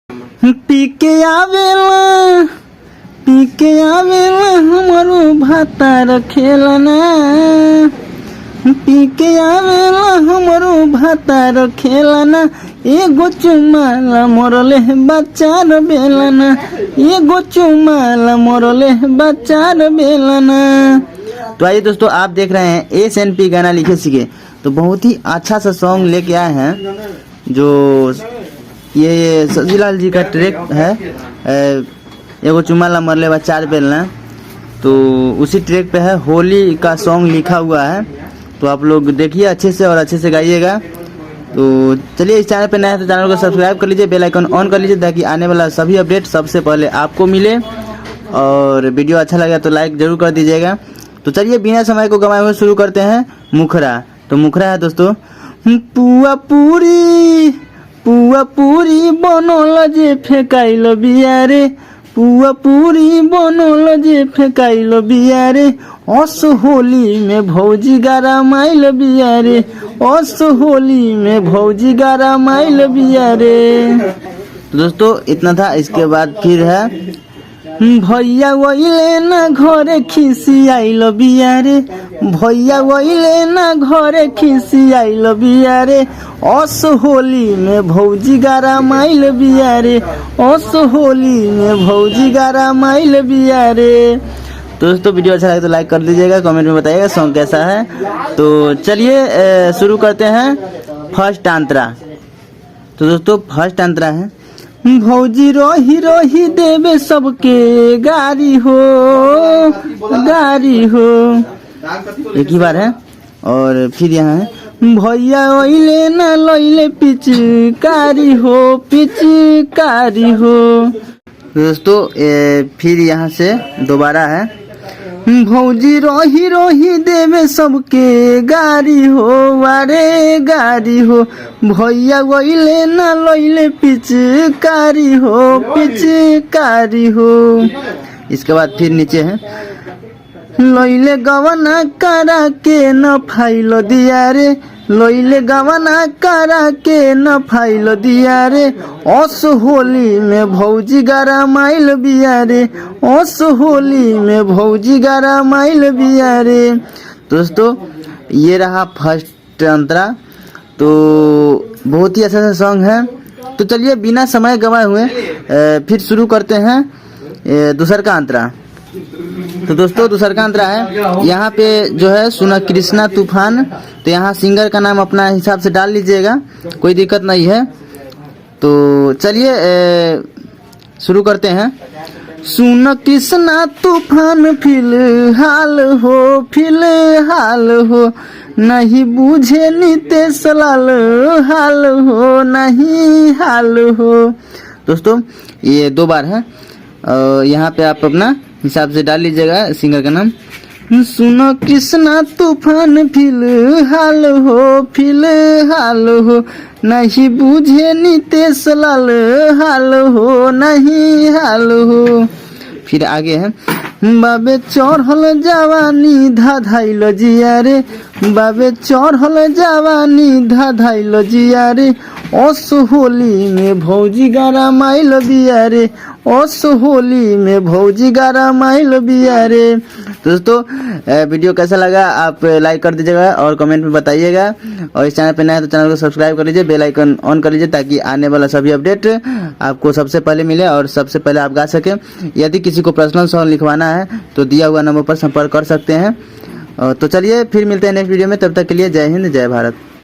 P के आवेला हमारो भातार खेलना, पी के आवेला हमारो भातार खेलना, एगो चुमाला मोरले बच्चार बेलना, एगो चुमाला मोरले बच्चार बेलना। तो आइए दोस्तों, आप देख रहे हैं SNP गाना लिखे सीखे। तो बहुत ही अच्छा सा सॉन्ग लेके आए हैं, जो ये सजीलाल जी का ट्रैक है, एगो चुमाला मरले बच्चार बेलना। तो उसी ट्रैक पे है, होली का सॉन्ग लिखा हुआ है। तो आप लोग देखिए अच्छे से और अच्छे से गाइएगा। तो चलिए, इस चैनल पे नया है तो चैनल को सब्सक्राइब कर लीजिए, बेल आइकन ऑन कर लीजिए ताकि आने वाला सभी अपडेट सबसे पहले आपको मिले। और वीडियो अच्छा लगा तो लाइक जरूर कर दीजिएगा। तो चलिए, बिना समय को गंवाए हुए शुरू करते हैं मुखरा। तो मुखरा है दोस्तों, पुआ पूरी बनल जे फेकाइल बियारे, पुआ पूरी बनल जे फेकाइल बियारे, अस होली में भौजी गारा माइल बियारे, अस होली में भौजी गारा माइल बियारे। तो दोस्तों इतना था। इसके बाद फिर है, भैया वहीले ना घरे खिसी आइल बियारे, भैया वहीले ना घरे खिसी आइल बियारे, अस होली में भौजी गारा माइल बियारे, अस होली में भौजी गारा माइल बियारे। तो दोस्तों वीडियो अच्छा लगे तो लाइक कर दीजिएगा, कमेंट में बताइएगा सॉन्ग कैसा है। तो चलिए शुरू करते हैं फर्स्ट अंतरा। तो दोस्तों फर्स्ट अंतरा है, भौजी रोही रोही देवे सबके गारी हो, गारी हो। एक ही बार है। और फिर यहाँ है, भैया ओइले ना लइले पिचकारी हो, पिचकारी हो। दोस्तों फिर यहाँ से दोबारा है, भौजी रोही रोही देवे सबके गारी हो, वारे गारी हो, भैया वहीले ना लइले पिचकारी हो, पिचकारी हो। इसके बाद फिर नीचे है, लइले गवना करा के न फाइल दिया रे, लइले गवना करा के न फाइल दिया रे, अस होली में भौजी गारा माइल बिया रे, अस होली में भौजी गारा माइल बिया रे। दोस्तों ये रहा फर्स्ट अंतरा। तो बहुत ही अच्छा सा सॉन्ग है। तो चलिए बिना समय गंवाए हुए फिर शुरू करते हैं दूसर का अंतरा। तो दोस्तों दूसर का अंतरा है, यहाँ पे जो है सुना कृष्णा तूफान। तो यहाँ सिंगर का नाम अपना हिसाब से डाल लीजिएगा, कोई दिक्कत नहीं है। तो चलिए शुरू करते हैं। सुन कृष्णा तूफान फिलहाल हो, फिलहाल हो, नहीं बूझे नितेश लाल हाल हो, नहीं हाल हो। दोस्तों ये दो बार है, यहाँ पे आप अपना हिसाब से डाल लीजिएगा सिंगर का नाम। सुनो कृष्णा तूफान फिलहाल हो, फिलहाल हो, नहीं बूझे नितेश लाल हाल हो, नहीं हाल हो। फिर आगे है, बाबे चढ़ल जवानी धाधाइल जिया रे, बाबे चढ़ल जवानी धाधाइल जिया रे, अस होली में भौजी गारा माइल बिया रे, अस होली में भौजी गारा माइल बिया रे। दोस्तों वीडियो कैसा लगा आप लाइक कर दीजिएगा और कमेंट में बताइएगा। और इस चैनल पे नया है तो चैनल को सब्सक्राइब कर लीजिए, बेल आइकन ऑन कर लीजिए ताकि आने वाला सभी अपडेट आपको सबसे पहले मिले और सबसे पहले आप गा सकें। यदि किसी को पर्सनल सॉन्ग लिखवाना है तो दिया हुआ नंबर पर संपर्क कर सकते हैं। तो चलिए फिर मिलते हैं नेक्स्ट वीडियो में, तब तक के लिए जय हिंद जय भारत।